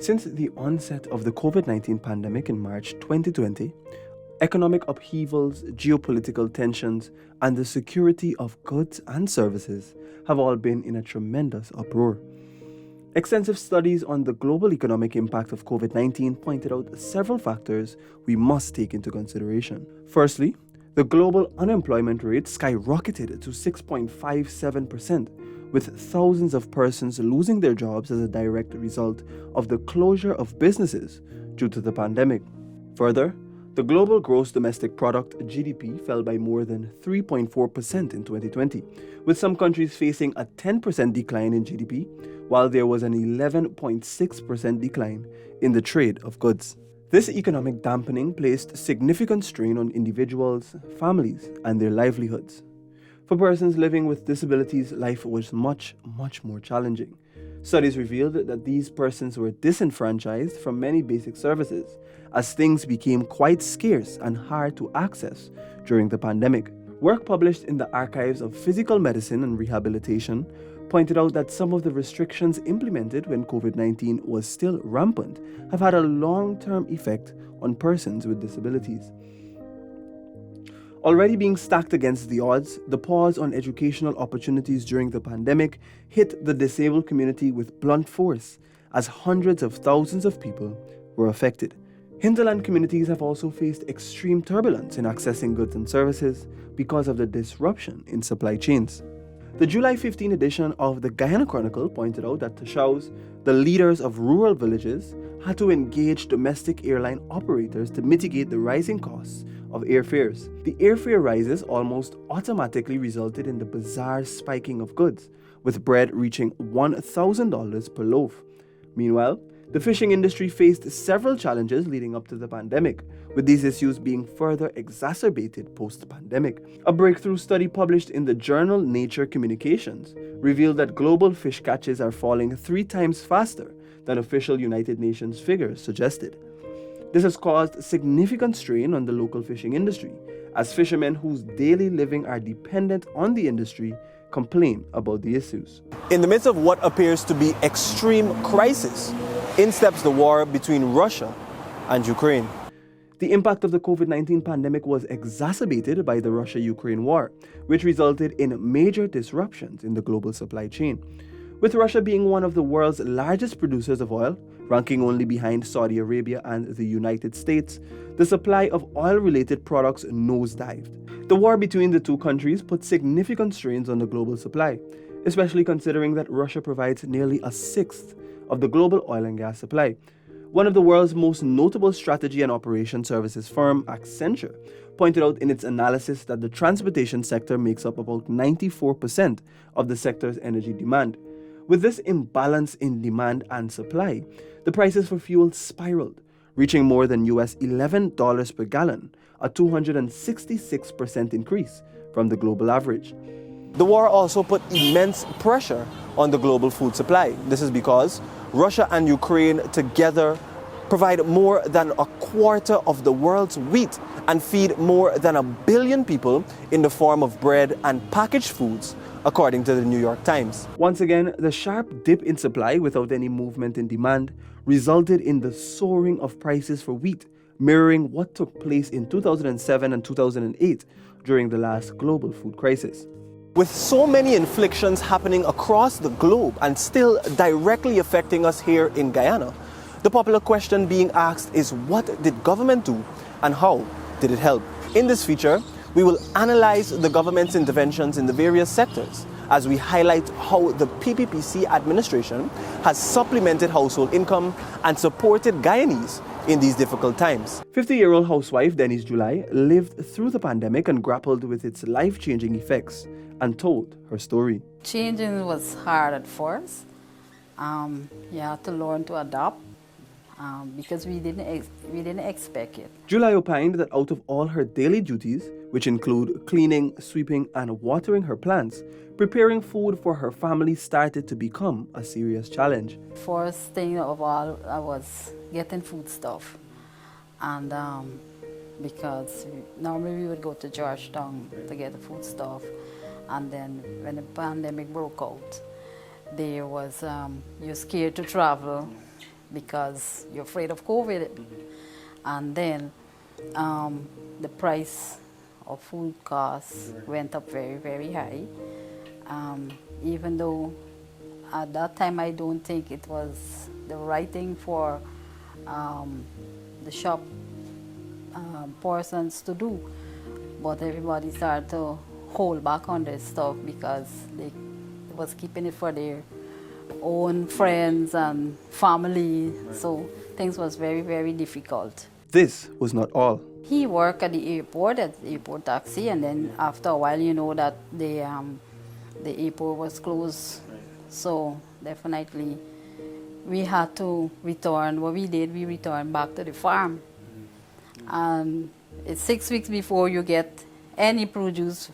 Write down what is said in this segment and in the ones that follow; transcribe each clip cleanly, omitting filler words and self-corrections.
Since the onset of the COVID-19 pandemic in March 2020, economic upheavals, geopolitical tensions, and the security of goods and services have all been in a tremendous uproar. Extensive studies on the global economic impact of COVID-19 pointed out several factors we must take into consideration. Firstly, the global unemployment rate skyrocketed to 6.57%, with thousands of persons losing their jobs as a direct result of the closure of businesses due to the pandemic. Further, the global gross domestic product (GDP) fell by more than 3.4% in 2020, with some countries facing a 10% decline in GDP, while there was an 11.6% decline in the trade of goods. This economic dampening placed significant strain on individuals, families, and their livelihoods. For persons living with disabilities, life was much more challenging. Studies revealed that these persons were disenfranchised from many basic services, as things became quite scarce and hard to access during the pandemic. Work published in the Archives of Physical Medicine and Rehabilitation pointed out that some of the restrictions implemented when COVID-19 was still rampant have had a long-term effect on persons with disabilities. Already being stacked against the odds, the pause on educational opportunities during the pandemic hit the disabled community with blunt force, as hundreds of thousands of people were affected. Hinterland communities have also faced extreme turbulence in accessing goods and services because of the disruption in supply chains. The July 15 edition of the Guyana Chronicle pointed out that Tashaus, the leaders of rural villages, had to engage domestic airline operators to mitigate the rising costs of airfares. The airfare rises almost automatically resulted in the bizarre spiking of goods, with bread reaching $1,000 per loaf. Meanwhile, the fishing industry faced several challenges leading up to the pandemic, with these issues being further exacerbated post-pandemic. A breakthrough study published in the journal Nature Communications revealed that global fish catches are falling 3 times faster than official United Nations figures suggested. This has caused significant strain on the local fishing industry, as fishermen whose daily living are dependent on the industry complain about the issues. In the midst of what appears to be extreme crisis, in steps the war between Russia and Ukraine. The impact of the COVID-19 pandemic was exacerbated by the Russia-Ukraine war, which resulted in major disruptions in the global supply chain. With Russia being one of the world's largest producers of oil, ranking only behind Saudi Arabia and the United States, the supply of oil-related products nosedived. The war between the two countries put significant strains on the global supply, especially considering that Russia provides nearly a sixth of the global oil and gas supply. One of the world's most notable strategy and operation services firm, Accenture, pointed out in its analysis that the transportation sector makes up about 94% of the sector's energy demand. With this imbalance in demand and supply, the prices for fuel spiraled, reaching more than US $11 per gallon, a 266% increase from the global average. The war also put immense pressure on the global food supply. This is because Russia and Ukraine together provide more than a quarter of the world's wheat and feed more than 1 billion people in the form of bread and packaged foods, according to the New York Times. Once again, the sharp dip in supply without any movement in demand resulted in the soaring of prices for wheat, mirroring what took place in 2007 and 2008 during the last global food crisis. With so many inflictions happening across the globe and still directly affecting us here in Guyana, the popular question being asked is, what did government do and how did it help? In this feature, we will analyze the government's interventions in the various sectors as we highlight how the PPPC administration has supplemented household income and supported Guyanese in these difficult times. 50-year-old housewife Denise July lived through the pandemic and grappled with its life-changing effects and told her story. Changing was hard at first. You had to learn to adapt because we didn't expect it. July opined that out of all her daily duties, which include cleaning, sweeping, and watering her plants, preparing food for her family started to become a serious challenge. First thing of all, I was getting food stuff. And because normally we would go to Georgetown to get the food stuff. And then when the pandemic broke out, there was, you're scared to travel because you're afraid of COVID. And then the price of food costs went up very, very high. Even though at that time I don't think it was the right thing for the shop persons to do, but everybody started to hold back on this stuff because they was keeping it for their own friends and family. Right. So things was very, very difficult. This was not all. He worked at the airport taxi, and then after a while, you know that the airport was closed. Right. So definitely we had to return. What we did, we returned back to the farm. And it's 6 weeks before you get any produce,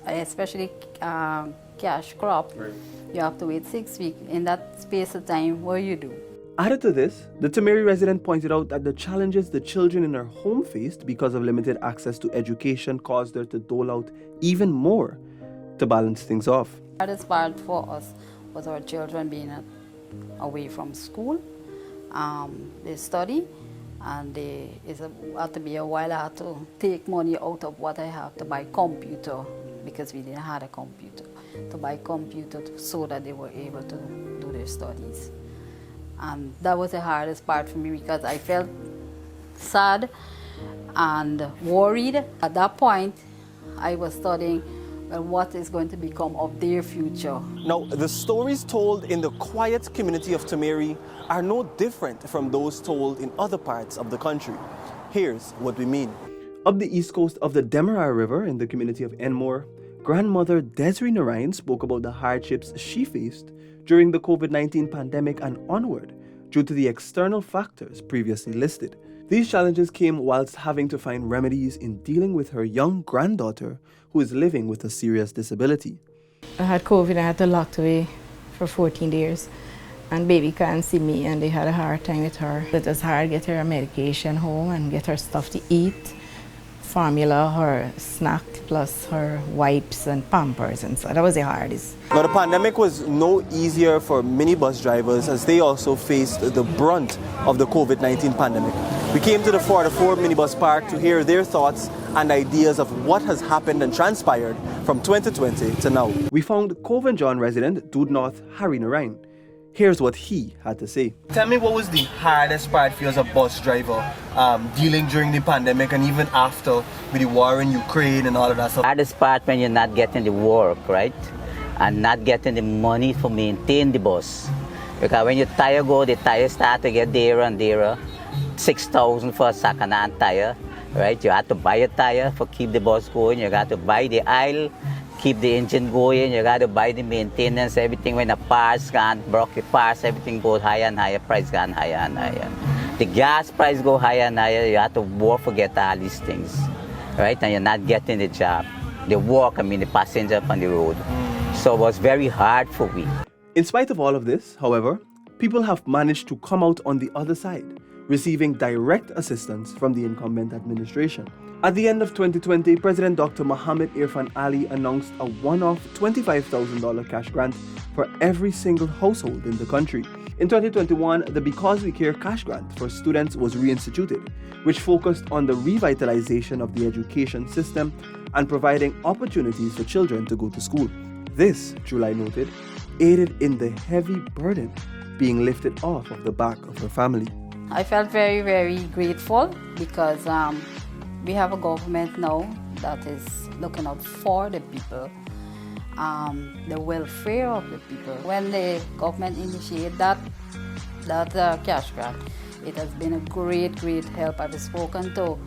especially cash crop. Right. You have to wait 6 weeks. In that space of time, what do? Added to this, the Tamari resident pointed out that the challenges the children in her home faced because of limited access to education caused her to dole out even more to balance things off. The hardest part for us was our children being away from school. They study, and it had to be a while I had to take money out of what I have to buy computer, because we didn't have a computer, to buy computer so that they were able to do their studies. And that was the hardest part for me, because I felt sad and worried. At that point, I was studying what is going to become of their future. Now, the stories told in the quiet community of Tamari are no different from those told in other parts of the country. Here's what we mean. Up the east coast of the Demerara River in the community of Enmore, grandmother Desiree Narayan spoke about the hardships she faced during the COVID-19 pandemic and onward due to the external factors previously listed. These challenges came whilst having to find remedies in dealing with her young granddaughter who is living with a serious disability. I had COVID, I had to locked away for 14 days, and baby can't see me, and they had a hard time with her. It was hard to get her medication home and get her stuff to eat, formula, her snack, plus her wipes and Pampers, and so that was the hardest. Now, the pandemic was no easier for minibus drivers, as they also faced the brunt of the COVID-19 pandemic. We came to the 404 minibus park to hear their thoughts and ideas of what has happened and transpired from 2020 to now. We found Cove and John resident Dude North Harry Narayan. Here's what he had to say. Tell me, what was the hardest part for you as a bus driver dealing during the pandemic and even after with the war in Ukraine and all of that stuff? Hardest part when you're not getting the work, right? And not getting the money to maintain the bus. Because when your tire go, the tire start to get dearer and dearer. 6,000 for a second-hand tire, right? You have to buy a tire for keep the bus going. You got to buy the oil, keep the engine going. You got to buy the maintenance, everything. When the parts gone, broke the parts, everything goes higher and higher. Price gone higher and higher. The gas price go higher and higher. You have to work, forget all these things, right? And you're not getting the job. The work, the passenger up on the road. So it was very hard for me. In spite of all of this, however, people have managed to come out on the other side, receiving direct assistance from the incumbent administration. At the end of 2020, President Dr. Mohammed Irfan Ali announced a one-off $25,000 cash grant for every single household in the country. In 2021, the Because We Care cash grant for students was reinstituted, which focused on the revitalization of the education system and providing opportunities for children to go to school. This, July noted, aided in the heavy burden being lifted off of the back of her family. I felt very, very grateful because we have a government now that is looking out for the people, the welfare of the people. When the government initiated that cash grant, it has been a great, great help. I've spoken to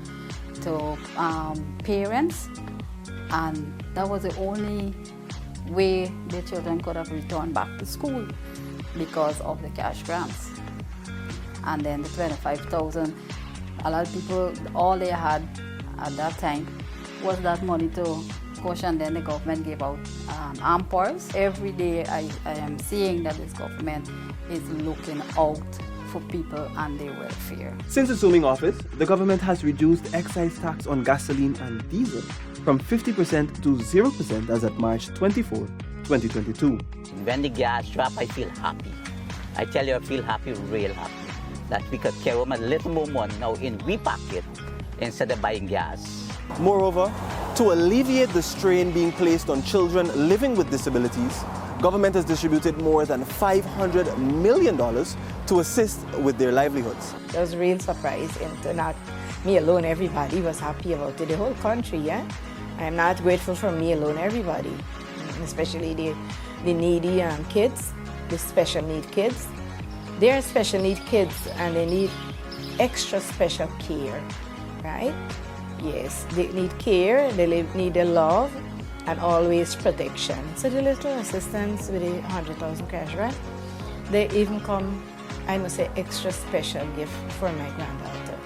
parents, and that was the only way the children could have returned back to school because of the cash grants. And then the 25,000, a lot of people, all they had at that time was that money to push, and then the government gave out ampers. Every day I am seeing that this government is looking out for people and their welfare. Since assuming office, the government has reduced excise tax on gasoline and diesel from 50% to 0% as at March 24, 2022. When the gas drop, I feel happy. I tell you, I feel happy, real happy. that we could carry home a little more money now in we pocket instead of buying gas. Moreover, to alleviate the strain being placed on children living with disabilities, government has distributed more than $500 million to assist with their livelihoods. It was a real surprise, and not me alone, everybody was happy about it, the whole country, yeah? I'm not grateful for me alone, everybody, especially the needy kids, the special need kids. They are special need kids and they need extra special care, right? Yes, they need care, they need the love and always protection. So the little assistance with the 100,000 cash grant, they even come, I must say, extra special gift for my granddaughter.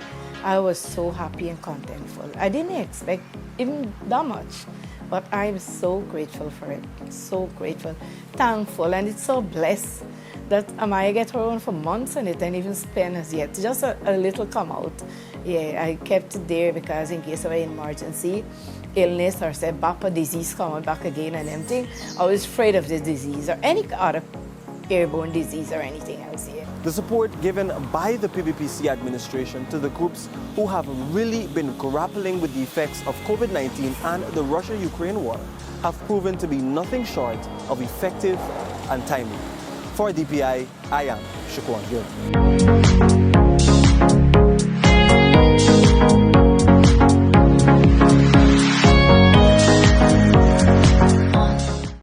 I was so happy and contentful. I didn't expect even that much, but I'm so grateful for it, so grateful, thankful, and it's so blessed that Amaya get her own for months and it didn't even spend as yet. Just a little come out. Yeah, I kept it there because in case of an emergency, illness or say BAPA disease coming back again and everything, I was afraid of this disease or any other airborne disease or anything else here. The support given by the PBPC administration to the groups who have really been grappling with the effects of COVID-19 and the Russia-Ukraine war have proven to be nothing short of effective and timely. For DPI, I am Shukwan Gill.